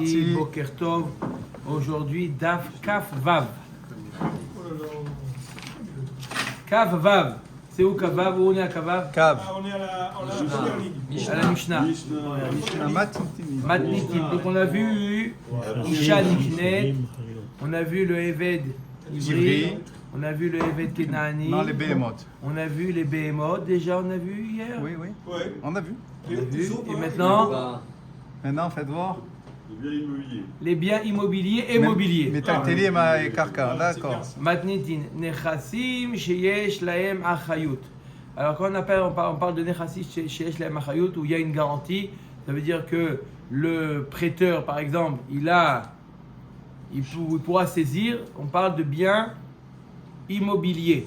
Boker Tov, aujourd'hui Daf Kaf Vav. Kaf Vav, c'est où Kaf Vav? Où on est à Kaf Vav? Kav. On est à la première ligne. À la Mishnah. Matnitim. Donc on a vu Isha Niknet, on a vu le Eved Ivri, on a vu le Eved Kenani, Non, les Behemoth. on a vu les Behemoth, déjà on a vu hier. Oui, oui. Ouais. On a vu. On a vu. Et maintenant, Maintenant, faites voir. les biens immobiliers et mobiliers. Metaltelim et Karka, d'accord. Matnitin, Nechassim sheyesh lahem achayut. Alors quand on parle de Nechassim sheyesh lahem achayut, où il y a une garantie, ça veut dire que le prêteur, par exemple, il pourra saisir, on parle de biens immobiliers.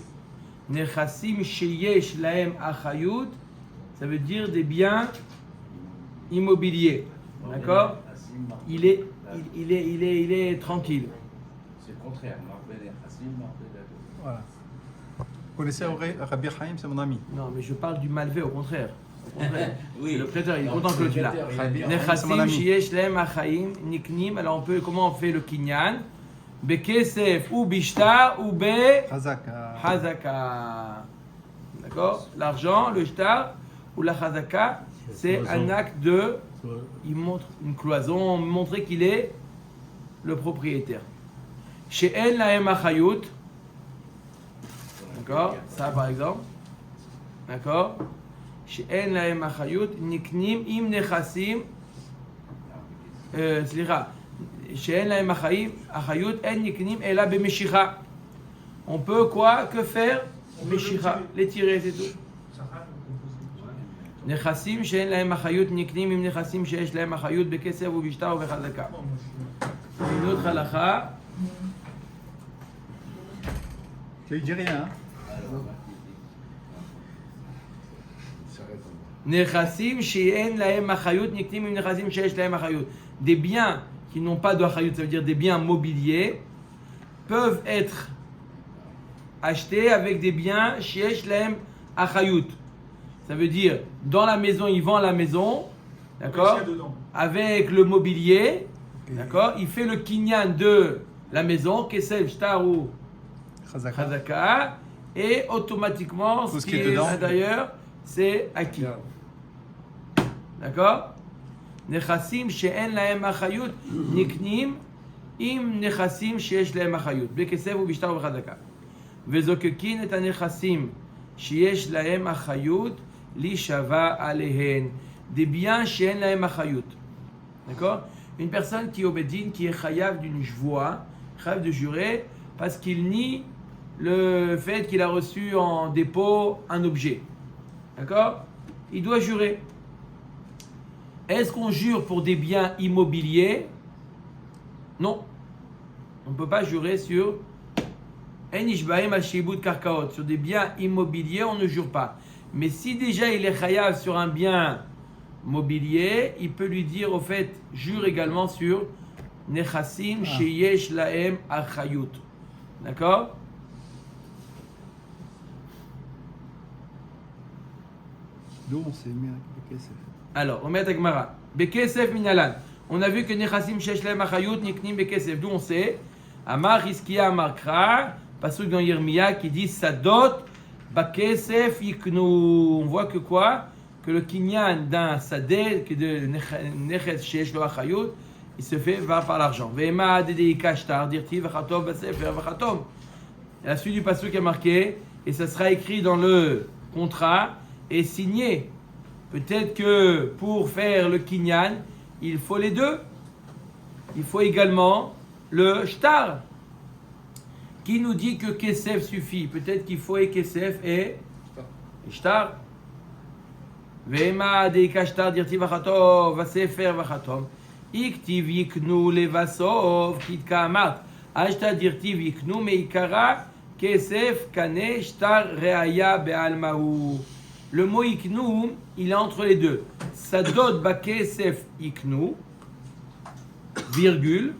Nechassim sheyesh lahem achayut, ça veut dire des biens immobiliers. D'accord? Il est tranquille. C'est le contraire. Marvel et Hassim, Marvel. Voilà. Vous connaissez Rabbi Chaim, c'est mon ami. Non, mais je parle du malvé, au contraire. Au contraire. Oui. Le prêteur, il est content que tu l'as. C'est mon Nechassim ami. sheyesh lahem achayim niknim. Alors comment on fait le kinyan? Bekesef ou bishtar ou be Chazak. hazaka. D'accord? L'argent, le shtar ou la hazaka, c'est un acte de. Il montre une cloison, montrer qu'il est le propriétaire. Chez El Lahem Achayut, d'accord, ça par exemple, d'accord, chez El Lahem Achayut, Niknim im Nechassim, slicha, chez El Lahem Achayut, En Niknim Ela Bemeshicha. On peut quoi? Que faire? Meshicha, les tirer, c'est tout. נכסים שאין להם אחריות נקנים עם נכסים שיש להם אחריות בכסף ובשטר ובחזקה. לימוד הלכה. Tu dis rien, hein? נכסים שאין להם אחריות נקנים עם נכסים שיש להם אחריות. Des biens qui n'ont pas de אחריות, ça veut dire des biens mobiliers, peuvent être achetés avec des biens שיש להם אחריות. Ça veut dire, dans la maison, il vend la maison, d'accord, avec le mobilier, d'accord, il fait le kinyan de la maison, kesef, shtar ou chazaka, et automatiquement, Tout ce qui est à l'intérieur, c'est acquis. D'accord? Nechassim she'en lahem achayut, niknim, im nechassim she'esh lahem achayut, bekesef ou bishtar ou chazaka. Vezokekin et הנכסים שיש להם אחריות l'ishava alehen, des biens she'en lahem achayut. D'accord? Une personne qui obédine, qui est chayav d'une voix, chayav de jurer, parce qu'il nie le fait qu'il a reçu en dépôt un objet. D'accord? Il doit jurer. Est-ce qu'on jure pour des biens immobiliers? Non. On ne peut pas jurer sur sur des biens immobiliers, on ne jure pas. Mais si déjà il est chayav sur un bien mobilier, il peut lui dire au fait, jure également sur nechassim sheyesh lahem achayut. D'accord? D'où on s'est mis avec Kesef. Alors, on met à Gemara. Bekesef minalan. On a vu que nechassim sheyesh lahem achayut niknim bekesef. D'où on sait? Amar Hiskia Amar Kra. Pasuk dans Yirmiya qui dit Sadot Bakesef Yiknu. On voit que quoi? Que le kinyan d'un sadeh, que de Neches Shesh Lo Achayut, il se fait va par l'argent. Ve'ema Dedeika Shtar Dirti Vachatov Basefer Vachatom. La suite du pasuk est marquée et ça sera écrit dans le contrat et signé. Peut-être que pour faire le kinyan, il faut les deux. Il faut également le shtar. Qui nous dit que kesef suffit? Peut-être qu'il faut et kesef et shtar. Ve'ema deika shtar dirti vachatov vasefer vachatom. Iktiv yiknu levasov kitka amat. Ashta dirti yiknu meikara kesef kane shtar reaya be'almahu. Le mot iknu, il est entre les deux. Sadot ba kesef iknu, virgule.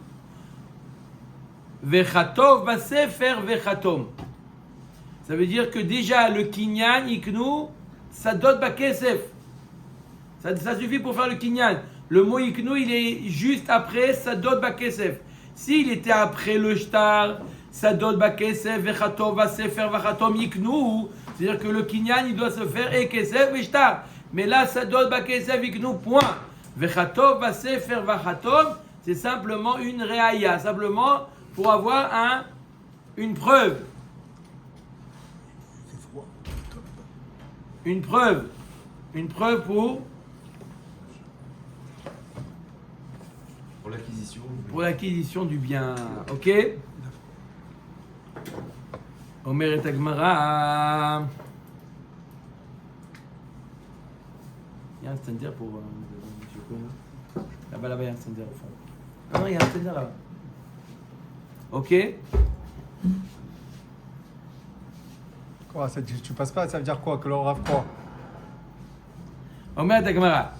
Vechatov basefer vechatom. Ça veut dire que déjà le kinyan iknu, ça dote bakesef. Ça suffit pour faire le kinyan. Le mot iknu, il est juste après sadot bakesef. S'il était après le shtar, sadot bakesef, vechatov, vasefer, vachatom iknu, c'est-à-dire que le kinyan, il doit se faire et kesef et shtar. Mais là, sadot bakesef iknu, point. Vechatov, vasefer, vachatom, c'est simplement une réaïa, simplement pour avoir une preuve. Une preuve pour l'acquisition du bien. Ok? Omer et Agmara. Il y a un stander pour monsieur Cohen. Là-bas, il y a un stander au fond. Non, il y a un stander là-bas. Ok? Quoi, tu passes pas, ça veut dire quoi? Que le Rav quoi? Omer et Agmara.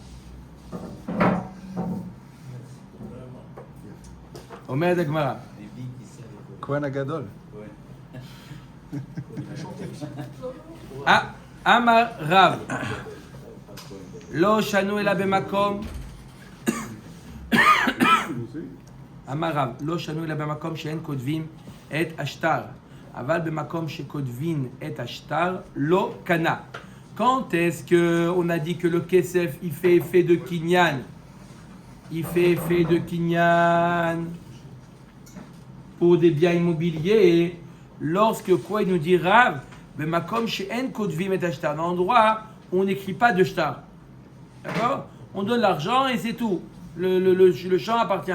Omer et Agmara. Kohen Agadol. Amar Rav. Lo shanu ela bemakom. Amar Rav. Lo shanu ela bemakom she'en kotvim et ashtar. Aval bemakom she'kotvin et ashtar lo kana. Quand est-ce qu'on a dit que le kesef il fait effet de kinyan? Il fait effet de kinyan pour des biens immobiliers. Lorsque quoi il nous dit Rav, bemakom she'en kotvim et ashtar, dans l'endroit où on n'écrit pas de shtar. D'accord? On donne l'argent et c'est tout. Le champ appartient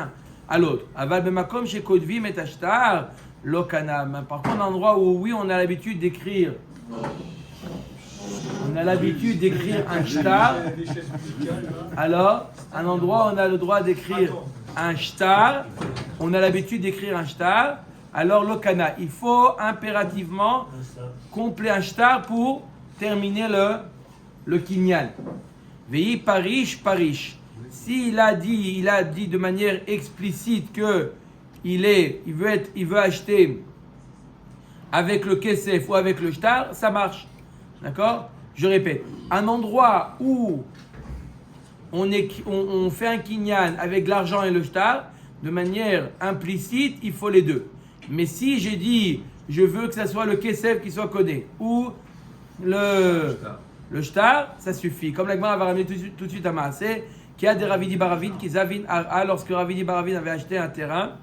à l'autre. Aval bemakom she'kotvim et ashtar lo kana. Par contre, un endroit où oui, on a l'habitude d'écrire. On a l'habitude d'écrire un shtar. Alors, un endroit où on a le droit d'écrire un shtar. On a l'habitude d'écrire un shtar. Alors, lokana, il faut impérativement compléter un shtar pour terminer le kinyan. Vei parish. S'il a dit de manière explicite que il veut acheter avec le kesef ou avec le shtar, ça marche. D'accord? Je répète, un endroit où on fait un kinyan avec l'argent et le shtar, de manière implicite, il faut les deux. Mais si j'ai dit, je veux que ça soit le kesef qui soit codé, ou le shtar, ça suffit. Comme l'Agmara va ramener tout de suite à Maaseh, qui a des Ravidi Baravid, qui zavin lorsque Ravidi Baravid avait acheté un terrain,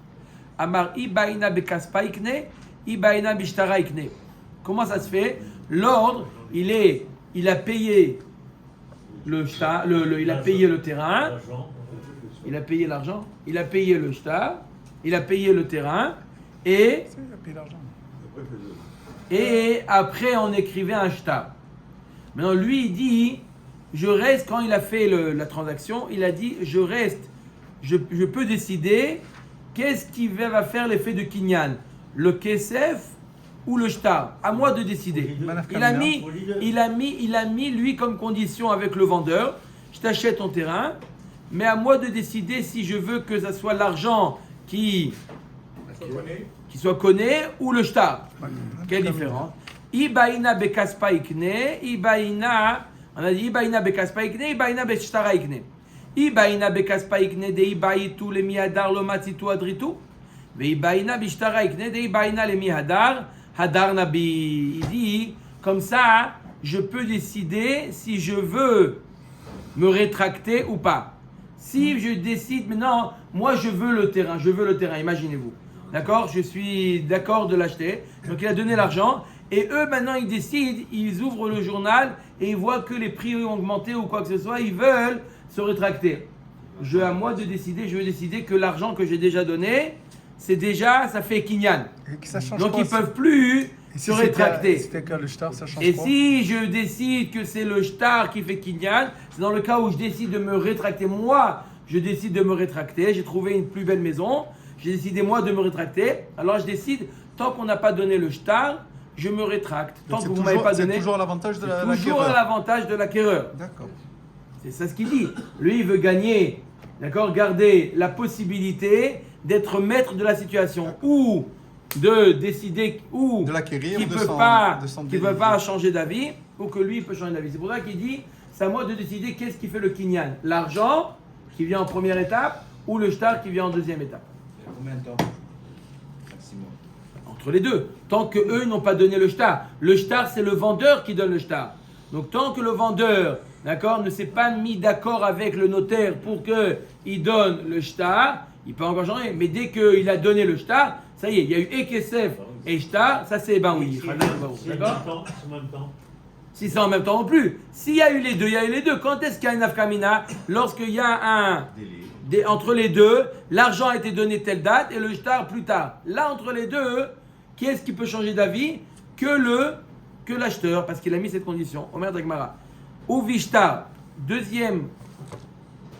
Amar Ibaina Bekaspa Ikne, Ibaina Bishtara Ikne. Comment ça se fait? L'ordre, il a payé le shtar, il a payé le terrain, il a payé l'argent, il a payé le shtar, il a payé le terrain, et après on écrivait un shtar. Maintenant lui il dit, je reste, quand il a fait la transaction, il a dit, je reste, je peux décider qu'est-ce qui va faire l'effet de kinyan, le kesef ou le shtar, à moi de décider. Il a mis lui comme condition avec le vendeur, je t'achète ton terrain, mais à moi de décider si je veux que ça soit l'argent qui soit conné ou le shtar. Quelle différence? Ibaina bekaspa ikne, on a dit Ibaina bekaspa ikne, Ibaina beshtara ikne. Ibaina bekaspa ikne de ibaitu le mihadar lo matzitu adritu. Ve Ibaina bishtara ikne de Ibaina le mihadar hadar nabi. Il dit, comme ça, je peux décider si je veux me rétracter ou pas. Si je décide maintenant, moi je veux le terrain, imaginez-vous. D'accord? Je suis d'accord de l'acheter. Donc il a donné l'argent. Et eux, maintenant, ils décident, ils ouvrent le journal et ils voient que les prix ont augmenté ou quoi que ce soit. Ils veulent se rétracter. À moi de décider, je veux décider que l'argent que j'ai déjà donné, ça fait kinyan. Donc ils ne peuvent plus se rétracter. Et si je décide que c'est le shtar qui fait kinyan, c'est dans le cas où je décide de me rétracter. Moi, je décide de me rétracter. J'ai trouvé une plus belle maison. J'ai décidé moi de me rétracter. Alors je décide, tant qu'on n'a pas donné le shtar, je me rétracte. Tant que vous ne m'avez pas donné, c'est toujours à l'avantage de l'acquéreur. Toujours à l'avantage de l'acquéreur. D'accord. C'est ça ce qu'il dit. Lui, il veut gagner, d'accord, garder la possibilité d'être maître de la situation, ou de décider, ou de l'acquérir, qu'il ne peut pas changer d'avis, ou que lui, il peut changer d'avis. C'est pour ça qu'il dit, c'est à moi de décider qu'est-ce qui fait le kinyan. L'argent qui vient en première étape ou le shtar qui vient en deuxième étape. Il y a combien de temps maximum? Entre les deux. Tant que eux n'ont pas donné le shtar. Le shtar, c'est le vendeur qui donne le shtar. Donc tant que le vendeur, d'accord, ne s'est pas mis d'accord avec le notaire pour qu'il donne le shtar, il peut encore changer. Mais dès qu'il a donné le shtar, ça y est, il y a eu Ekesef et shtar, ça c'est ben oui. D'accord? Si c'est en même temps non plus. S'il y a eu les deux, il y a eu les deux. Quand est-ce qu'il y a une nafkamina? Lorsqu'il y a entre les deux, l'argent a été donné telle date et le shtar plus tard. Là, entre les deux, qui est-ce qui peut changer d'avis que l'acheteur, parce qu'il a mis cette condition. Omer Dagmara. Ou vishtar, deuxième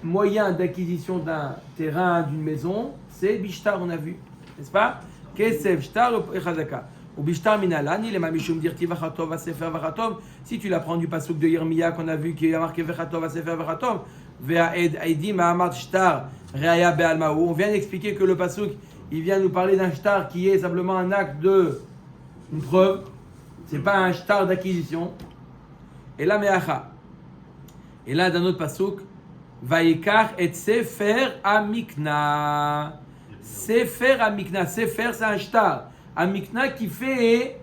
moyen d'acquisition d'un terrain, d'une maison, c'est bishtar, on a vu. N'est-ce pas? Kesef, shtar et chazaka. Ou bishtar minalani, les mamishum dirti vachatov, vasefer vachatov. Si tu l'apprends du pasuk de Yirmiya qu'on a vu qui a marqué vachatov, vasefer vachatov, ve'aed aidi ma'amart shtar, reaya be'almaou. On vient d'expliquer que le pasuk, il vient nous parler d'un shtar qui est simplement un acte de une preuve. C'est pas un shtar d'acquisition. Et là, me'acha. Et là, dans notre pasuk, Vayikach et Sefer Amikna. Sefer Amikna. Sefer, c'est un shtar. Amikna qui fait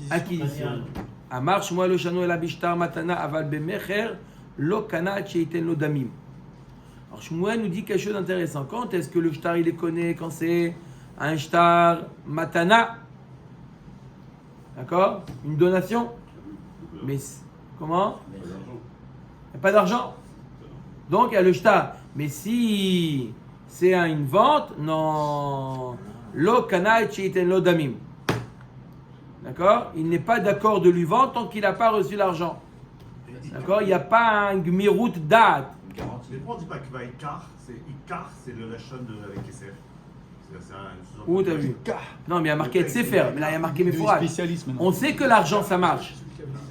acquisition. Amar Shmuel Oshano el Abishtar Matana Aval Bemecher Lo Kana Cheiten Lo Damim. Alors Shmuel nous dit quelque chose d'intéressant. Quand est-ce que le shtar il les connaît? Quand c'est un shtar Matana. D'accord? Une donation. Mais comment? Il n'y a pas d'argent. Donc il y a le shtar. Mais si c'est une vente, non. Lo kanai cheiten lo damim. D'accord? Il n'est pas d'accord de lui vendre tant qu'il n'a pas reçu l'argent. D'accord? Il n'y a pas un gmirut date. Mais pourquoi on ne dit pas que Ikar, c'est le lachon avec SF? Où t'as vu? Non, mais il y a marqué Sefer. Mais là, il y a marqué Mefouraj. On sait que l'argent, ça marche.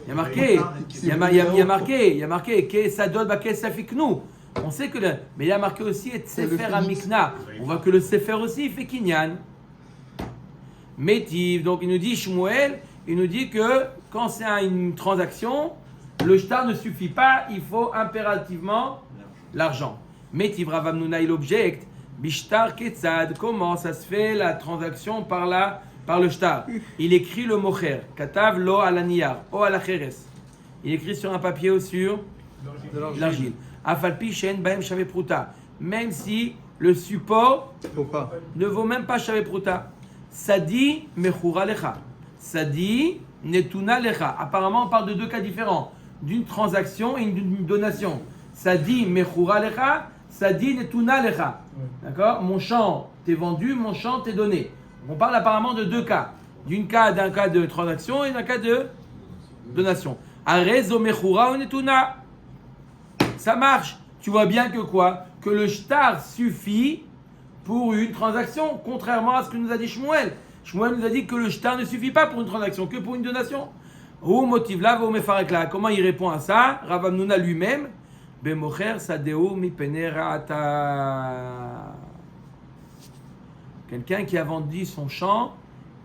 Il y a marqué, il y a marqué, que ça donne que ça fait que nous. On sait que mais il y a marqué aussi et Sefer Amikna. On voit que le Sefer aussi il fait Kinyan. Métiv, donc il nous dit Shmuel, il nous dit que quand c'est une transaction, le shtar ne suffit pas, il faut impérativement l'argent. Métiv Rav Hamnuna il objecte, Bishtar Ketzad, comment ça se fait la transaction par le shtar? Il écrit le mocher, Katav lo alaniyar, o alacheres. Il écrit sur un papier ou sur l'argile. Afalpi shen baem shave pruta. Même si le support ne vaut même pas shave pruta. Sadi mechura lecha. Sadi netuna lecha. Apparemment, on parle de deux cas différents. D'une transaction et d'une donation. Sadi mechura lecha. Sadi netuna lecha. D'accord? Mon champ t'est vendu, mon champ t'est donné. On parle apparemment de deux cas. D'un cas de transaction et d'un cas de donation. Arezo mechura ou netuna. Ça marche. Tu vois bien que quoi? Que le shtar suffit pour une transaction, contrairement à ce que nous a dit Shmuel. Shmuel nous a dit que le shtar ne suffit pas pour une transaction, que pour une donation. Ou motive là, ou mefarekla. Comment il répond à ça? Rav Hamnuna lui-même. Bemocher sadeu mi penerata. Quelqu'un qui a vendu son champ,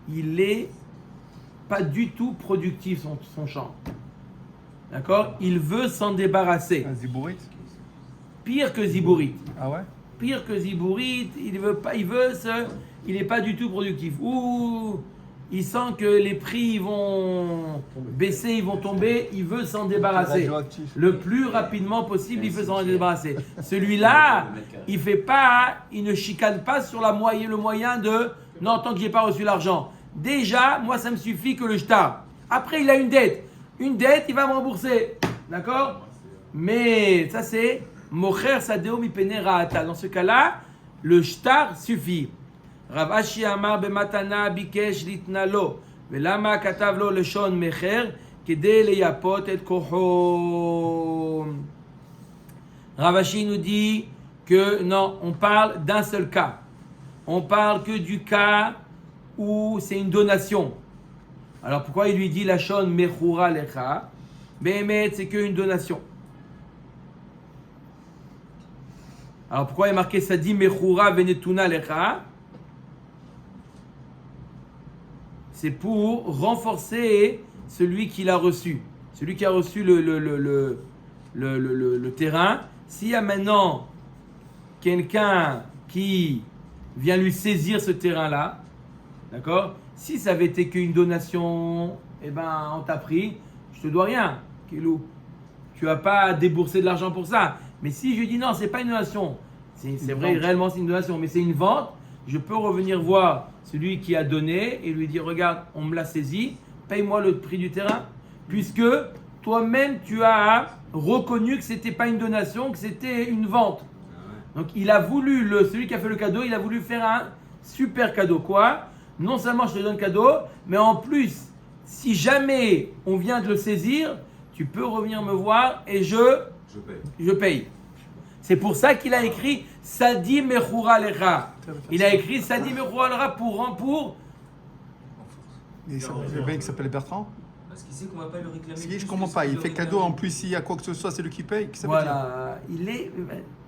il n'est pas du tout productif son champ. D'accord? Il veut s'en débarrasser. Un zibourit? Pire que Zibourit. Ah ouais? Pire que Zibourit, il n'est pas du tout productif. Ou il sent que les prix vont baisser, ils vont tomber, il veut s'en débarrasser. Le plus rapidement possible, il veut s'en débarrasser. Celui-là, il ne chicane pas sur le moyen de non, tant que j'ai pas reçu l'argent. Déjà, moi ça me suffit que le shtar. Après, il a une dette. Une dette, il va me rembourser. D'accord? Mais ça c'est Mocher sadeo mi penerata. Dans ce cas-là, le shtar suffit. Rav Ashi amar bematana bikesh litnalo. Velama katav lo leshon mecher kede leyapot et koho. Rav Ashi nous dit que non, on parle d'un seul cas. On parle que du cas où c'est une donation. Alors pourquoi il lui dit la shon mechura lecha? Behemet, c'est qu'une donation. Alors pourquoi il est marqué ça dit mechura venetuna lecha? C'est pour renforcer celui qui l'a reçu. Celui qui a reçu le terrain. S'il y a maintenant quelqu'un qui vient lui saisir ce terrain-là, d'accord? Si ça avait été qu'une donation, eh ben, on t'a pris, je te dois rien, Kilou. Tu vas pas débourser de l'argent pour ça. Mais si je dis non, c'est pas une donation, c'est vrai, réellement c'est une donation, mais c'est une vente, je peux revenir voir celui qui a donné et lui dire, regarde, on me l'a saisi, paye-moi le prix du terrain, puisque toi-même tu as reconnu que c'était pas une donation, que c'était une vente. Donc il a voulu, celui qui a fait le cadeau, il a voulu faire un super cadeau. Quoi? Non seulement je te donne cadeau, mais en plus, si jamais on vient de le saisir, tu peux revenir me voir et je paye. C'est pour ça qu'il a écrit Sadi Mechura Lecha. Il a écrit Sadi Mechura Lecha pour. Il y a un mec qui s'appelle Bertrand. Parce qu'il sait qu'on va pas le réclamer. Si, je comprends pas. Il fait cadeau en plus, s'il y a quoi que ce soit, c'est lui qui paye. Qui Voilà, il est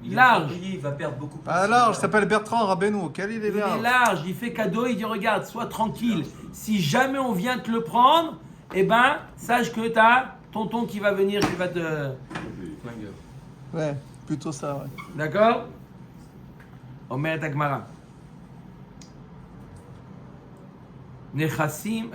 Il large. il va perdre beaucoup plus. Pas large, il s'appelle Bertrand Rabbeinu. Quel il est Il est large? large, il fait cadeau, il dit regarde, sois tranquille. Si jamais on vient te le prendre, eh ben, sache que tu as tonton qui va venir, qui va te. Ouais, plutôt ça, ouais. D'accord? Omer Takmara. Nechassim.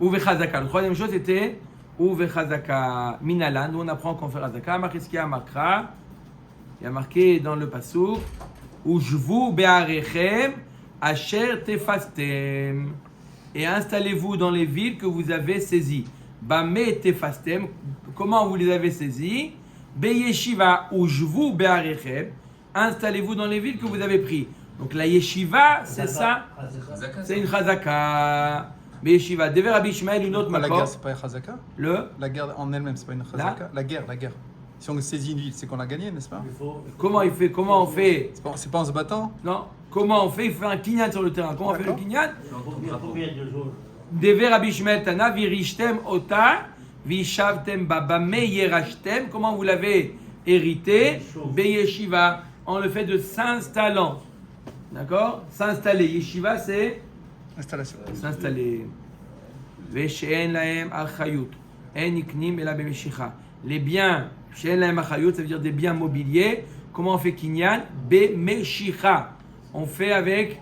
Uvechazaka. La troisième chose était Uvechazaka Minalan. Nous on apprend qu'on fait Razaka. Marquiskia Makra. Il y a marqué dans le Passouk Ujvu Be'arechem Asher Tefastem. Et installez-vous dans les villes que vous avez saisies. Bame Tefastem. Comment vous les avez saisies? Beyeshiva Ujvu Be'arechem. Installez-vous dans les villes que vous avez pris. Donc la yeshiva, c'est ça. C'est une chazaka. Beyeshiva. Dever Rabbi Ishmael, une autre La makor. guerre, c'est pas une chazaka? La guerre en elle-même, c'est pas une chazaka? La guerre. Si on saisit une ville, c'est qu'on l'a gagnée, n'est-ce pas? Comment il fait? Comment on fait? C'est pas en se battant? Non. Comment on fait? Il fait un kinyan sur le terrain. Comment on fait le D'accord. kinyan? Dever Rabbi Ishmael Tana, virishtem ota, vishavtem babame yerashtem. Comment vous l'avez hérité? Beyeshiva. En le fait de s'installant. D'accord? S'installer. Yeshiva, c'est Installation. s'installer. Veshe'en lahem achayut. En iknim ela bemeshicha. Les biens, she'en lahem achayut, ça veut dire des biens mobiliers. Comment on fait kinyan? Bemeshicha. On fait avec,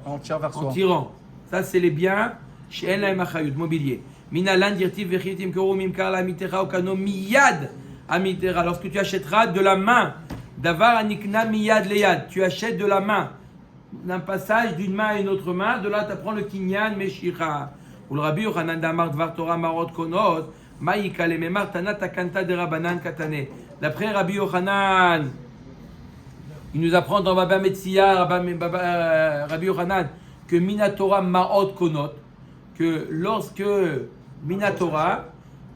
On tire vers en soi. tirant. Ça, c'est les biens, she'en lahem achayut, mobilier. Minalan dirtiv vechitim koro mimkar la mitecha okano miyad amitera. Lorsque tu achèteras de la main, davar anikna miyad leyad. Tu achètes de la main. D'un passage d'une main à une autre main, de là tu apprends le kinyan meshicha. Ou le Rabbi Yochanan damar dvar Torah marot konot, maïka le memar tana takanta de rabanan katane. D'après Rabbi Yochanan, il nous apprend dans Baba Metzia, Rabbi Yochanan, que minatora marot konot, que lorsque minatora,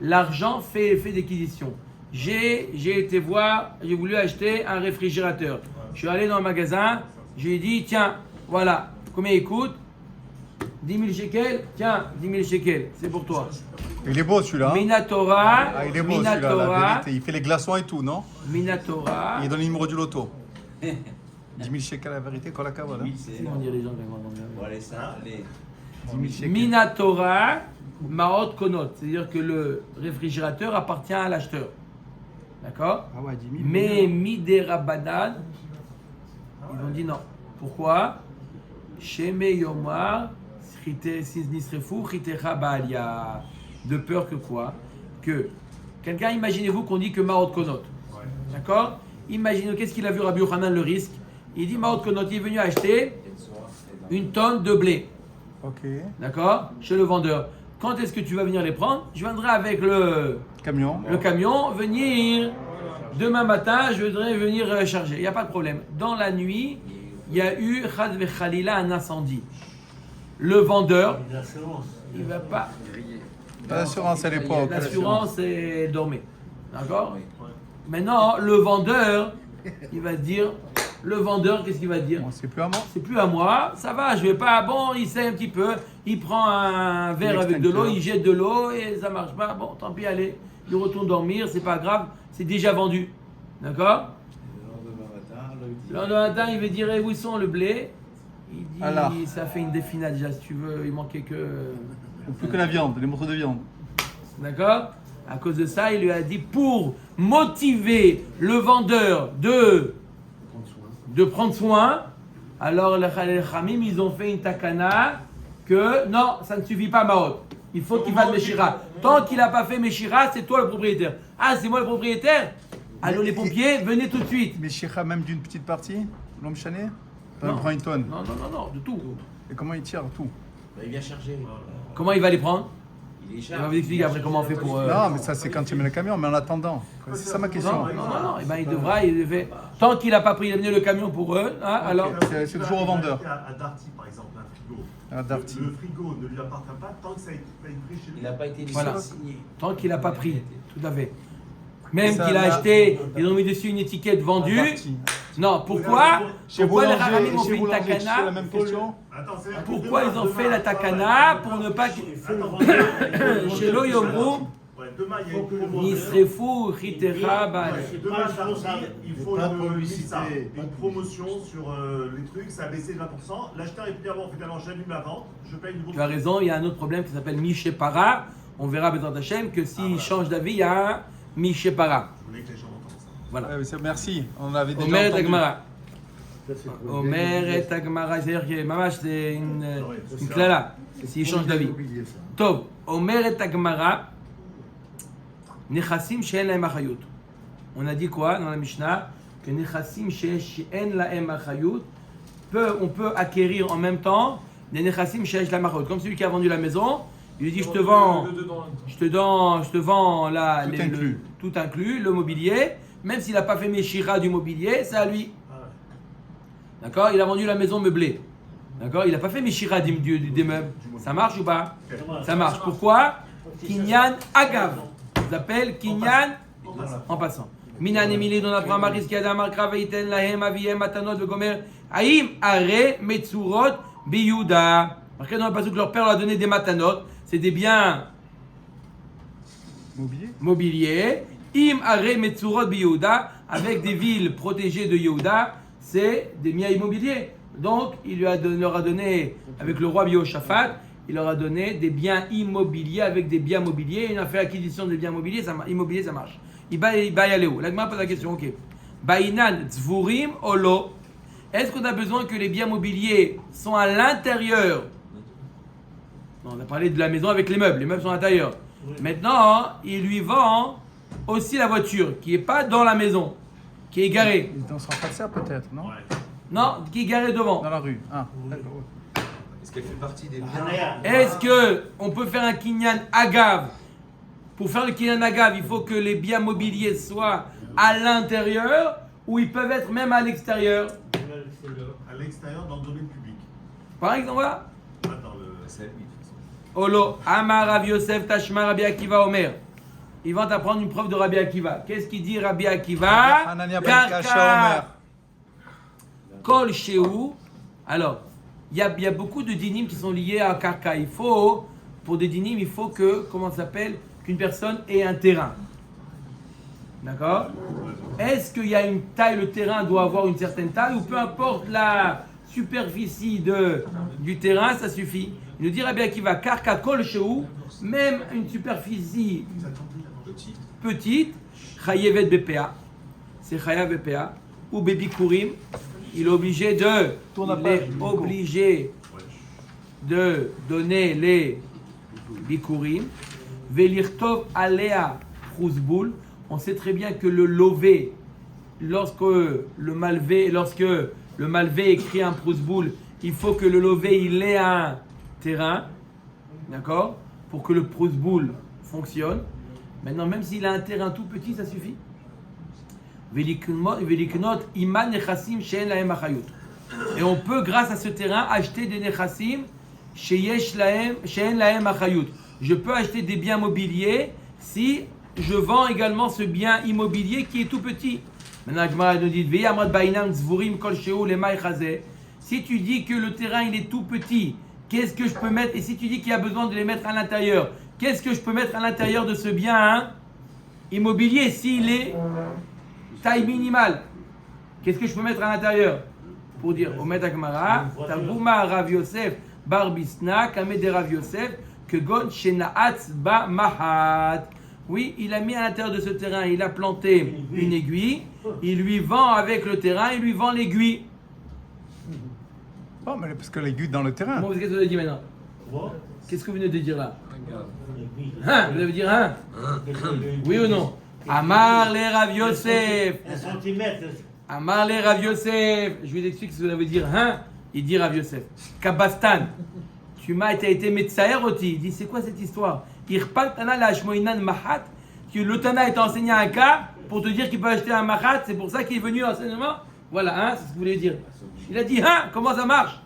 l'argent fait effet d'acquisition. J'ai été voir, j'ai voulu acheter un réfrigérateur. Je suis allé dans le magasin. Je lui ai dit, tiens, voilà, combien il coûte? 10 000 shekels? Tiens, 10 000 shekels, c'est pour toi. Il est beau celui-là. Hein? Minatora, Ah, il est beau celui-là, la vérité. Il fait les glaçons et tout, non? Minatora. Il donne le numéro du loto. 10 000 shekels la vérité, quand la cave, là. C'est comment dire les gens Bon, allez, ça, allez. 10 000 shekels. Minatora, Maot Konot, c'est-à-dire que le réfrigérateur appartient à l'acheteur. D'accord? Ah ouais, 10 000. Mais Midera Banan, ils ont dit non. Pourquoi? Sheme Yomar, Nisrefu, Chitecha Baalia. De peur que quoi? Que quelqu'un, imaginez-vous qu'on dit que Maot Konot. D'accord? Imaginez, qu'est-ce qu'il a vu Rabbi Yochanan, le risque? Il dit Maot Konot, il est venu acheter une tonne de blé. Ok. D'accord? Chez le vendeur. Quand est-ce que tu vas venir les prendre? Je viendrai avec le camion venir. Demain matin, je voudrais venir charger. Il n'y a pas de problème. Dans la nuit, il y a eu Chad Vechalila, un incendie. Le vendeur, il ne va pas. L'assurance à l'époque. L'assurance est dormée. D'accord? Maintenant, le vendeur, il va dire. Le vendeur, qu'est-ce qu'il va dire? Bon, c'est plus à moi. C'est plus à moi, ça va, je vais pas. Bon, il sait un petit peu, il prend un verre avec de l'eau, il jette de l'eau et ça marche pas. Bon, tant pis, allez, il retourne dormir, c'est pas grave, c'est déjà vendu. D'accord? Le lendemain matin, il va dire où ils sont le blé? Il dit Alors. ça fait une définade déjà, si tu veux, il manquait que. Plus que la viande, les morceaux de viande. D'accord? À cause de ça, il lui a dit pour motiver le vendeur de prendre soin. Alors les Khamim, ils ont fait une takana que non, ça ne suffit pas Maot. Il faut qu'il fasse Meshira. Tant qu'il n'a pas fait Meshira, c'est toi le propriétaire. Ah, c'est moi le propriétaire? Allô les pompiers, venez tout de suite. Mais Shira, même d'une petite partie, l'homme chané, il Non. prend une tonne. Non, de tout. Et comment il tire tout? Il vient charger. Comment il va les prendre? Il est Il va chargé. vous expliquer après comment on fait pour... Non, mais ça c'est quand il met le camion, mais en attendant. C'est ça ma question. Non. Eh ben, il devra, il fait... Tant qu'il n'a pas pris, il a amené le camion pour eux. Hein, alors, C'est toujours au vendeur. À Darty, par exemple, un frigo. À Darty. Le frigo ne lui appartient pas tant que ça a été pris chez lui. Il n'a pas été Voilà. signé. tant qu'il n'a pas pris, tout à fait. Même Ça, qu'il a là, acheté, ils ont mis dessus une étiquette vendue. Darty. Non, pourquoi? Chez Pourquoi les Boulanger, Haramim ont chez fait une Boulanger, tu sais la takana? même question. Attends, c'est-à-dire que Pourquoi demain- ils ont fait demain- la takana pour ne pas... Chez Lo Yomru, Ouais, demain, il y a une promotion. Nisrefu, Chitera, Baal. Demain, Darty, il faut Pas de une publicité, une promotion sur les trucs, ça a baissé de 20%. L'acheteur, il peut dire, bon, finalement, j'allume la vente, je paye une grosse. Tu as raison, il y a un autre problème qui s'appelle Mishepara. On verra Bezrat Hashem que s'il change d'avis, il y a un Mishepara. Je voulais que les gens entendent ça. Voilà. Ouais, mais merci, on avait déjà Omer et entendu. Agmara. Omer et Agmara, c'est-à-dire que Mamash, c'est une klala, s'il change d'avis. Tov, Omer et Agmara, Nechassim she'en lahem achayut. On a dit quoi dans la Mishnah? Que Nechassim she'en lahem achayut, on peut acquérir en même temps des Nechassim she'en lahem achayut. Comme celui qui a vendu la maison, il lui dit je te vends là, Tout inclus. tout inclus, le mobilier, même s'il n'a pas fait Meshira du mobilier, c'est à lui. D'accord? Il a vendu la maison meublée. D'accord? Il n'a pas fait Meshira des meubles. Ça marche ou pas? Ça marche. Pourquoi? Kinyan Agav. On l'appelle Kinyan en passant. Minan Emili don Abraham Aris Kiadam Arkra Veiten Lahem Aviem Matanot Vegomer Aïm Are Metzurot Biyuda. Marqué dans le passage que leur père leur a donné des matanot, c'est des biens mobiliers. Im Are Metzurot Biyuda, avec des villes protégées de Yehuda, c'est des biens immobiliers. Donc il leur a donné, avec le roi Bioshaphat, il leur a donné des biens immobiliers avec des biens mobiliers. Il a fait acquisition des biens immobiliers, ça marche. Il va y aller où? L'agma pose la question, ok. Bainan tzvurim olo. Est-ce qu'on a besoin que les biens mobiliers sont à l'intérieur? Non, on a parlé de la maison avec les meubles sont à l'intérieur. Maintenant, il lui vend aussi la voiture qui n'est pas dans la maison, qui est garée. Dans son concert peut-être, non? Non, qui est garée devant. Dans la rue. Ah. Est-ce qu'elle fait partie des biens? Est-ce que on peut faire un kinyan agav? Pour faire le kinyan agav, il faut que les biens mobiliers soient à l'intérieur ou ils peuvent être même à l'extérieur. À l'extérieur, dans le domaine public. Par exemple, voilà. Pas dans le. C'est à lui, de toute façon. Olo, Amar Rabbi Yosef Tashma Rabbi Akiva Omer. Ils vont t'apprendre une preuve de Rabbi Akiva. Qu'est-ce qu'il dit Rabbi Akiva? Hanania ben Kasha Omer. Kol Shehu. Alors, il y a beaucoup de dynimes qui sont liés à Karka. Pour des dynimes, il faut que, comment ça s'appelle, qu'une personne ait un terrain. D'accord? Est-ce qu'il y a une taille, le terrain doit avoir une certaine taille, ou peu importe la superficie du terrain, ça suffit? Il nous dit Rabbi Akiva, Karka Kol Shehu, même une superficie petite, Chayevet BPA, c'est Chayav BPA, ou Baby Kourim, il est obligé de donner les bikurim. Velirtov alea prusboul. On sait très bien que le lové, lorsque le malvé écrit un prusboul, il faut que le lové il ait un terrain, d'accord, pour que le prusboul fonctionne. Maintenant, même s'il a un terrain tout petit, ça suffit. Et on peut, grâce à ce terrain, acheter des nechassim she'en lahem achayut. Je peux acheter des biens mobiliers si je vends également ce bien immobilier qui est tout petit. Maintenant, Gemara nous dit si tu dis que le terrain il est tout petit, qu'est-ce que je peux mettre? Et si tu dis qu'il y a besoin de les mettre à l'intérieur, qu'est-ce que je peux mettre à l'intérieur de ce bien immobilier s'il est taille minimale? Qu'est-ce que je peux mettre à l'intérieur? Pour dire, Omet Agmara, Targuma Rav Yosef Bar Bisna, Kamed Rav Yosef, Kegon Shenaatz Ba Mahat. Oui, il a mis à l'intérieur de ce terrain, il a planté une aiguille, il lui vend avec le terrain, il lui vend l'aiguille. Oh, mais parce que l'aiguille dans le terrain. Bon, qu'est-ce que vous avez dit maintenant? Qu'est-ce que vous venez de dire là? Hein? Vous avez dit hein? Oui ou non? Amar le Rav Yosef. Un centimètre. Amar le Rav Yosef. Je vous explique ce que ça veut dire hein? Il dit Rav Yosef. Kabastan. Tu m'as été Metsaer Oti. Il dit c'est quoi cette histoire? Irpal Tana la Shmoinan Mahat. Que le Tana est enseigné un cas pour te dire qu'il peut acheter un Mahat. C'est pour ça qu'il est venu à l'enseignement. Voilà, hein? C'est ce que vous voulez dire. Il a dit hein? Comment ça marche?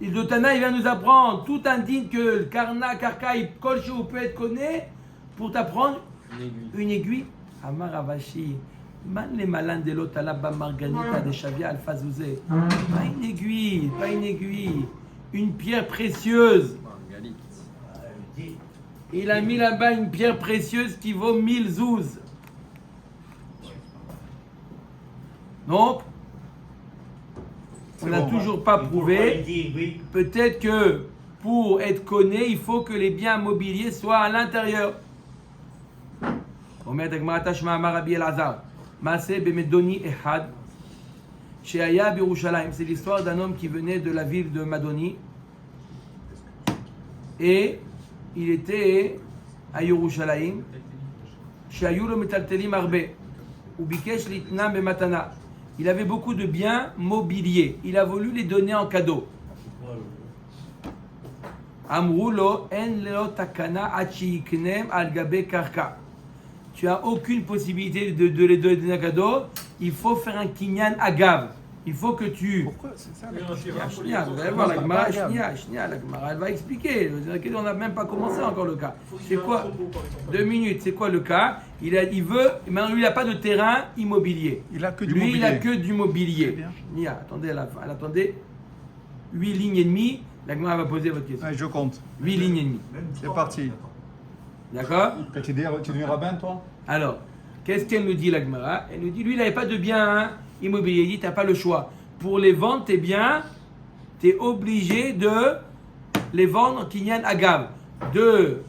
Et le Tana, il vient nous apprendre. Tout indique que le Karna, Karkaï, Kolchou peut être connu pour t'apprendre une aiguille. Amar Avashi. Man les malins de l'Otala Marganita de Shavia Alfazouzé. Pas une aiguille, pas une aiguille. Une pierre précieuse. Il a mis là-bas une pierre précieuse qui vaut 1000 zouz. Donc, on n'a toujours pas prouvé. Peut-être que pour être connu, il faut que les biens mobiliers soient à l'intérieur. C'est l'histoire d'un homme qui venait de la ville de Madoni. Et il était à Yerushalayim. Il avait beaucoup de biens mobiliers. Il a voulu les donner en cadeau. Amrulo en leo takana achiknem al gabe karka. Tu n'as aucune possibilité de les donner en cadeau. Il faut faire un kinyan agav. Il faut que tu... Pourquoi c'est ça? Vous allez voir, la Gemara, la Gemara, elle va expliquer. On n'a même pas commencé encore le cas. C'est quoi? 2 minutes, c'est quoi le cas? Il veut, maintenant lui, il n'a pas de terrain immobilier. Il a que du lui, mobilier. il a que du mobilier. Bien. Attendez, elle attendait 8 lignes et demie. La Gemara va poser votre question. Ouais, je compte. 8 lignes et demie. C'est parti. D'accord? Tu es rabbin, toi? Alors, qu'est-ce qu'elle nous dit, la Gemara? Elle nous dit, lui, il n'avait pas de bien immobilier. Il dit, tu n'as pas le choix. Pour les vendre, tes biens, tu es obligé de les vendre en kinyan agav. De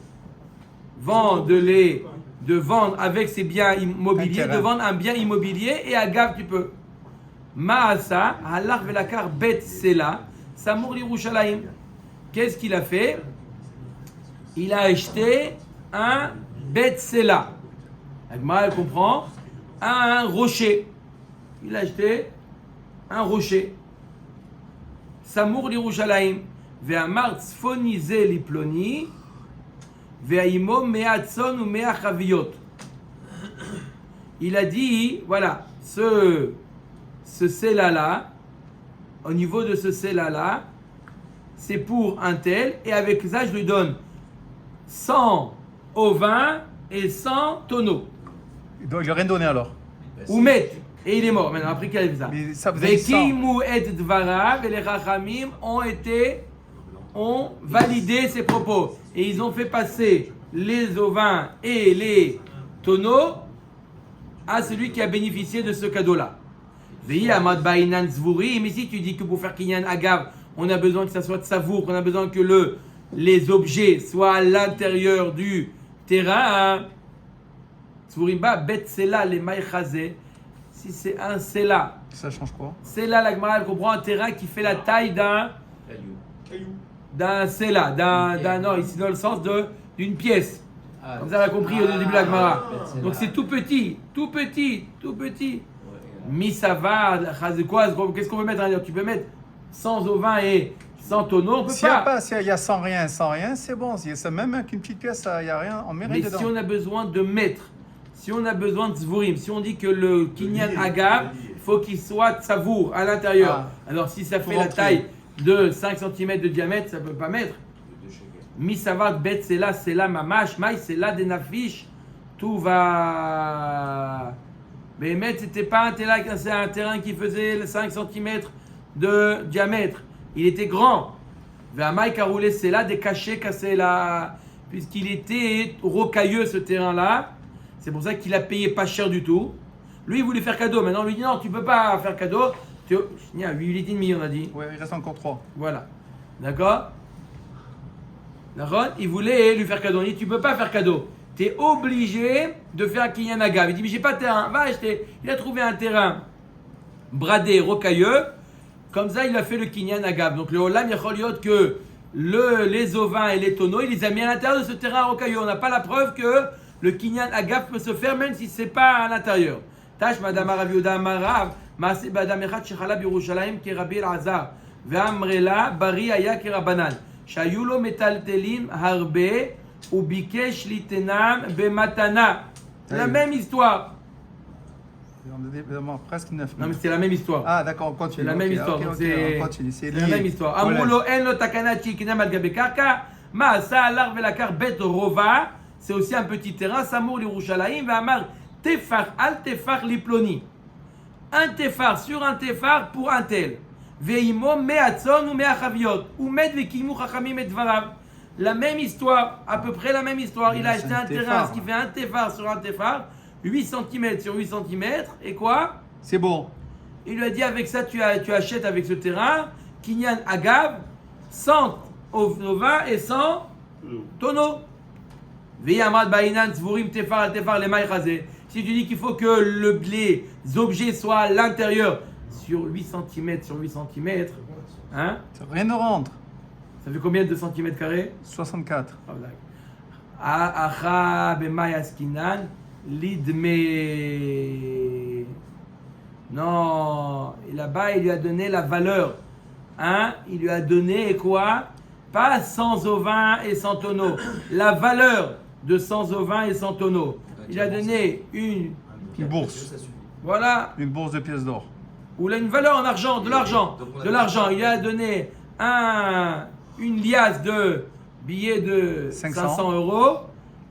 vendre avec ses biens immobiliers, de vendre un bien immobilier et agav, tu peux. Ma'asa, halach velakar bet sela, samour l'Yerushalayim. Qu'est-ce qu'il a fait? Il a acheté un bet sela. Agma, elle comprend. Un rocher. Il a acheté un rocher. Samour l'Yerushalayim. Ve'amar tzfonize liploni. Ve'aimo me'atson ou me'achaviyot. Il a dit, voilà, ce sela-là, au niveau de ce sela-là, c'est pour un tel, et avec ça, je lui donne 100 ovins et 100 tonneaux. Il n'a rien donné alors. Ou met. Et il est mort. Maintenant, après qu'il a fait ça. Mais ça vous avez 100. Vekimu et dvarav, et les rachamim ont validé ses propos. Et ils ont fait passer les ovins et les tonneaux à celui qui a bénéficié de ce cadeau-là. Vehi amad bainan zvuri. Mais si tu dis que pour faire kinyan agav, on a besoin que ça soit de savour, qu'on a besoin que les objets soient à l'intérieur du terrain. Zvurimba bet sela les maïchazé. Si c'est un sela. Ça change quoi? Sela, la Gemara, elle comprend un terrain qui fait la taille d'un sela, non, ici dans le sens d'une pièce. Comme ça, on a compris au début de la Gemara. Donc c'est tout petit. Misava, qu'est-ce qu'on peut mettre à l'intérieur? Tu peux mettre 100 ovins et 100 tonneaux, on peut pas. S'il y a sans rien, c'est bon. C'est même avec une petite pièce, il n'y a rien, on met rien Mais dedans. si on a besoin de mettre, si on a besoin de zvourim, si on dit que le kinyan agav, il faut qu'il soit de savour à l'intérieur. Alors si ça fait la taille de 5 cm de diamètre, ça ne peut pas mettre. Misavat bet c'est là mamash, maï c'est là des nafish, tout va. Mais c'était pas un terrain, c'est un terrain qui faisait 5 cm de diamètre. Il était grand. Vamaï karoulé c'est là des cachets cassés là, puisqu'il était rocailleux ce terrain-là. C'est pour ça qu'il a payé pas cher du tout. Lui, il voulait faire cadeau. Maintenant, on lui dit non, tu peux pas faire cadeau. Il y a 8 litres et demi, on a dit. Ouais, il reste encore 3. Voilà. D'accord? Il voulait lui faire cadeau. On dit tu peux pas faire cadeau. tu es obligé de faire un kinyan agav. Il dit, mais j'ai pas de terrain, va acheter. Il a trouvé un terrain bradé, rocailleux. Comme ça, il a fait le kinyan agav. Donc le olam yachol que les ovins et les tonneaux, il les a mis à l'intérieur de ce terrain rocailleux. On n'a pas la preuve que le kinyan agav peut se faire même si c'est pas à l'intérieur. Tash madame Rav Yehuda Amarav, Maaseh b'adam echad shechala b'Yerushalayim k'Rabbi Elazar, ve'amrela bari aya k'Rabanan, שהיו לו מטלטלים הרבה וביקש ליתנם במתנה. La même histoire. Presque 9 Non mais c'est la même histoire. Ah d'accord, on continue. C'est la même histoire. Ok, Donc ok, c'est on continue. C'est la même histoire. אמרו לו אין לו תקנה שיקנה על גבי קרקע, מה עשה הלך ולקח בית רובע, c'est aussi un petit terrain, סמור לירושלים, ואמר תפח אל תפח לפלוני. Un tefar sur un tefar pour un tel. ואימו 100 צאן ו100 חביות. ומת וקיימו חכמים את דבריו. La même histoire, à peu près la même histoire. Il a acheté un terrain, ce qui fait un tefar sur un tefar, 8 cm sur 8 cm, et quoi? C'est bon. Il lui a dit, avec ça, tu achètes avec ce terrain, Kinyan Agav, 100 ovins et 100 tonneaux. Si tu dis qu'il faut que les objets soient à l'intérieur, sur 8 cm sur 8 cm, hein? Rien ne rentre. Ça fait combien de centimètres carrés? 64. Non, et là-bas il lui a donné la valeur. Hein? Il lui a donné quoi? Pas 100 ovins et 100 tonneaux. La valeur de 100 ovins et 100 tonneaux. Il a donné une bourse. Voilà. Une bourse de pièces d'or. Ou là, une valeur en argent, de l'argent. De l'argent. Il lui a donné une liasse de billets de 500 euros.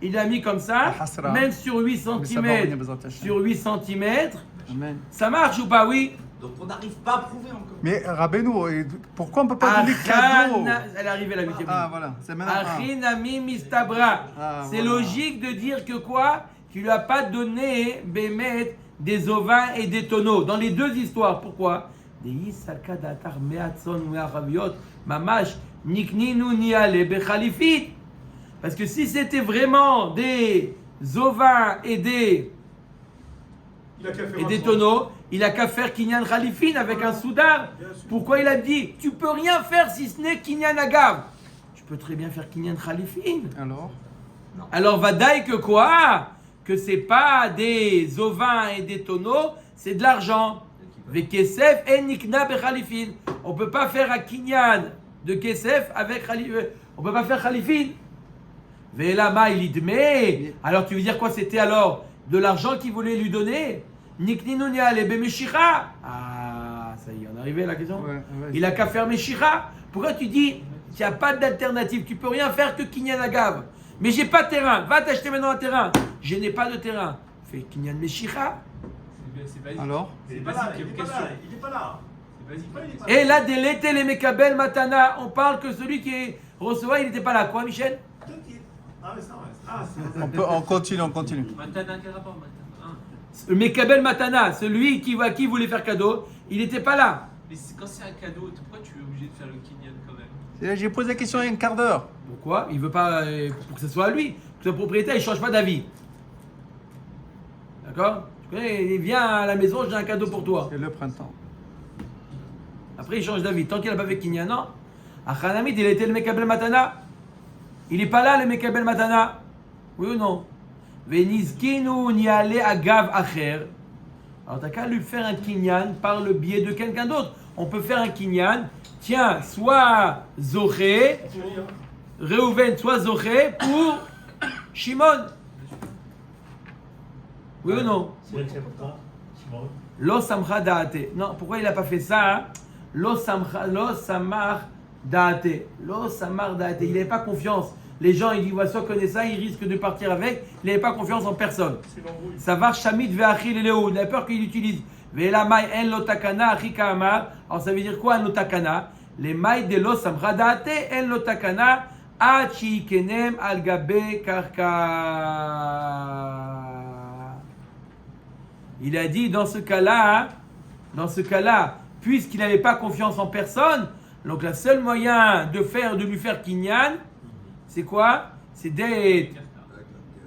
Il a mis comme ça, même sur 8 cm. Sur 8 cm. Ça marche ou pas? Oui. Donc on n'arrive pas à prouver encore. Mais Rabbeinu, pourquoi on ne peut pas donner cadeau? Elle est arrivée la 8e. Ah voilà, c'est maintenant. Achinami mistabra. C'est logique de dire que quoi? Tu lui as pas donné Bémet des ovins et des tonneaux. Dans les deux histoires. Pourquoi? Parce que si c'était vraiment des ovins et des tonneaux, il a qu'à faire Kinyan Khalifin avec un soudar. Pourquoi il a dit tu peux rien faire si ce n'est Kinyan Agav? Tu peux très bien faire Kinyan Khalifin. Alors Vadaï que quoi? Que c'est pas des ovins et des tonneaux, c'est de l'argent. Vekesef et nikna bechalifin. On peut pas faire un Kinyan de Kesef avec Khalifin. On peut pas faire Khalifin. Velama il dit mais alors tu veux dire quoi? C'était alors de l'argent qu'il voulait lui donner? Nikninunia le bemeshicha. Ah, ça y est, on est arrivé à la question. Il a qu'à faire Meshicha. Pourquoi tu dis qu'il n'y a pas d'alternative? Tu peux rien faire que Kinyan Agav. Mais j'ai pas de terrain. Va t'acheter maintenant un terrain. Je n'ai pas de terrain. Fais Kinyan Meshicha. C'est basique. Alors? Il n'est pas là. Il n'est pas là. C'est basique. Et là, délété les Mekabel Matana. On parle que celui qui recevait, il n'était pas là. Quoi, Michel? Ah, mais ça, On continue. Matana, quel rapport Matana? Le Mekabel Matana, celui qui voulait faire cadeau, il n'était pas là. Mais quand c'est un cadeau, pourquoi tu es obligé de faire le Kinyan quand même? J'ai posé la question il y a un quart d'heure. Pourquoi? Il veut pas pour que ce soit à lui. Que le propriétaire, il change pas d'avis. D'accord? Tu connais, il vient à la maison, j'ai un cadeau pour toi. C'est le printemps. Après, il change d'avis. Tant qu'il n'a pas fait Kinyan, non. Achanamid, il a été le Mekabel Matana. Il n'est pas là, le Mekabel Matana. Oui ou non? Venizkinu niale agav acher. Alors, t'as qu'à lui faire un Kinyan par le biais de quelqu'un d'autre. On peut faire un Kinyan. Tiens, soit Zoché, Reuven, soit Zoché pour Shimon. Oui ou non? Lo samcha daate. Non, pourquoi il n'a pas fait ça? Hein? Lo samach daate. Lo samar daate. Il n'avait pas confiance. Les gens, ils disent, voilà, soit connaît ça, il risque de partir avec. Il n'avait pas confiance en personne. Ça va, Shamit ve'achil eleou. Il a peur qu'il l'utilise. Ve'ela mai en lo takana achika amar. Alors ça veut dire quoi, en lo takana? Les mailles de lo samcha daate en lo takana ad shikenem al gabe karka. Il a dit dans ce cas-là, puisqu'il n'avait pas confiance en personne, donc le seul moyen de lui faire Kinyan, c'est quoi? C'est d'être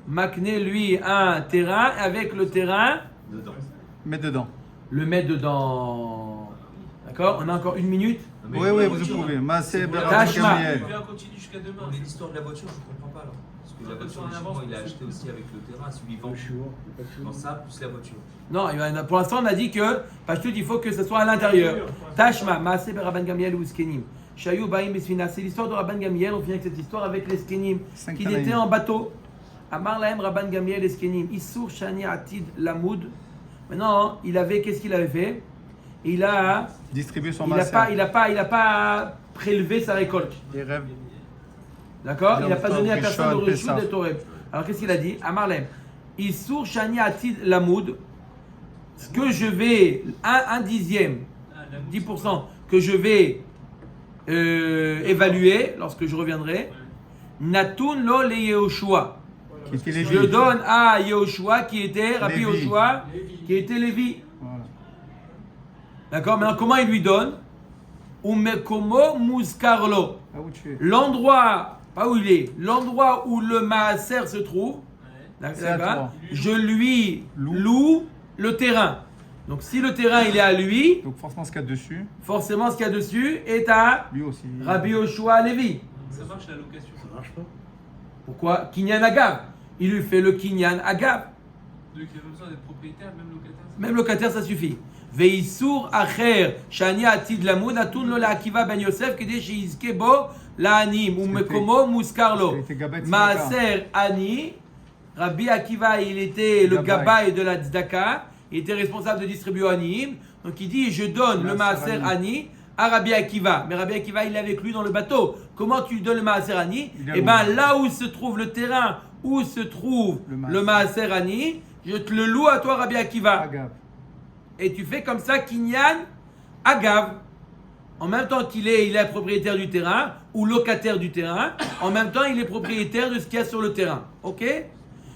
Makné, lui, un terrain, avec le terrain, Dedans. Mets dedans. le met dedans. D'accord? On a encore 1 minute. Non, mais Oui, pour oui, la vous voiture, pouvez. hein. Massé, C'est pour la Berabin, Tachma. Gamliel. Viens, on continue jusqu'à demain. Mais l'histoire de la voiture, je comprends pas alors. Parce que la Pourquoi voiture, tu en logiquement, avances il a pour acheté ce aussi avec le terrain, celui vend. Dans ça, plus la voiture. Non, pour l'instant, on a dit que, Pashtout, il faut que ce soit à l'intérieur. Tashma, Maaseh Rabban Gamliel ou Skenim. Shayou Baim Besfina. C'est l'histoire de Rabban Gamliel. On finit avec cette histoire avec les Skenim. Cinq Qu'il Tanaïm. était en bateau. Amar Lahem Rabban Gamliel et Skenim. Issour Shani Atid Lamoud. Maintenant, qu'est-ce qu'il avait fait? Il a Distribuer son il a massé. pas, il a pas prélevé sa récolte. Il rêve. D'accord? Il n'a pas donné à Rishon, personne le Pessah. rechou des Toreb. Alors qu'est-ce qu'il a dit? Amarlem. Issour Shani Atid Lamoud. Ce que je vais, un dixième, 10% que je vais évaluer lorsque je reviendrai. Natun lo le Yehoshua. Qui était les Je le donne à Yehoshua qui était Rabbi Lévi. Yehoshua qui était Lévi. Voilà. D'accord? Maintenant comment il lui donne? Umekomo muskarlo. Ah, où tu es? L'endroit, pas où il est, l'endroit où le maaser se trouve, C'est à d'accord, toi. je lui Loue. loue le terrain. Donc si le terrain il est à lui, Donc forcément ce qu'il y a dessus, forcément ce qu'il y a dessus est à lui aussi. Rabbi Yoshua Lévi. Ça marche la location. Ça marche pas. Pourquoi? Kinyan Agav. Il lui fait le Kinyan Agav. Donc il n'y a pas besoin d'être propriétaire, même locataire. Même locataire ça suffit. Veisur acher shani atid lamoud atun lo la'akiva ben Yosef kede sheyizke bo la'anim umekomo muskarlo. Il était Gabet Maaser ani. Rabbi Akiva, il était le Gabay. Gabay de la Tzedaka, il était responsable de distribuer Aniim. Donc il dit je donne le Maaser Ani à Rabbi Akiva. Mais Rabbi Akiva, il est avec lui dans le bateau. Comment tu lui donnes le Maaser Ani? Il a Eh bien loué. là où se trouve le terrain, où se trouve Le le Maaser Ani, je te le loue à toi Rabbi Akiva. Agav. Et tu fais comme ça Kinyan Agav. En même temps qu'il est propriétaire du terrain ou locataire du terrain, en même temps il est propriétaire de ce qu'il y a sur le terrain. Ok?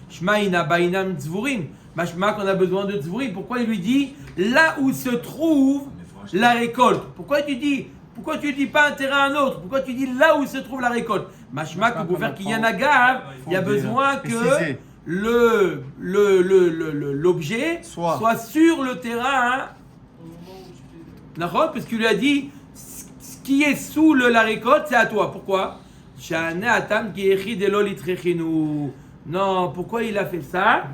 Shmaïna bainam tzvurim. Mashma qu'on a besoin de tzvurim. Pourquoi il lui dit là où se trouve la récolte? Pourquoi tu dis pas un terrain à un autre? Pourquoi tu dis là où se trouve la récolte? Mashma que pour faire qu'il y ait un agave, il y a besoin que préciser. l'objet Soit. soit sur le terrain. Hein? Au moment où tu fais. D'accord? Parce qu'il lui a dit ce qui est sous la récolte, c'est à toi. Pourquoi? Shane atam ki echi de lo litrechinu. Non, pourquoi il a fait ça?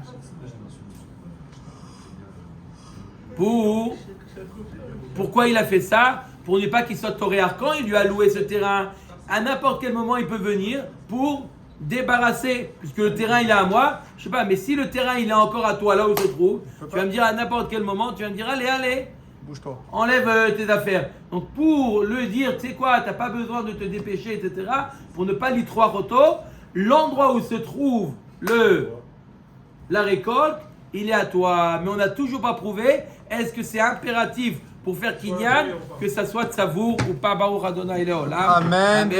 Pourquoi il a fait ça? Pour ne pas qu'il soit toréar. Quand il lui a loué ce terrain, à n'importe quel moment il peut venir pour débarrasser, puisque le terrain il est à moi, je sais pas, mais si le terrain il est encore à toi là où il se trouve, tu vas me dire à n'importe quel moment, tu vas me dire allez, Bouge-toi. enlève tes affaires. Donc pour le dire, tu sais quoi, tu n'as pas besoin de te dépêcher, etc., pour ne pas l'itra roto, l'endroit où se trouve la récolte, il est à toi. Mais on n'a toujours pas prouvé, est-ce que c'est impératif pour faire kinyan, que ça soit de savour ou pas, Baruch Adonai Leolam. Amen.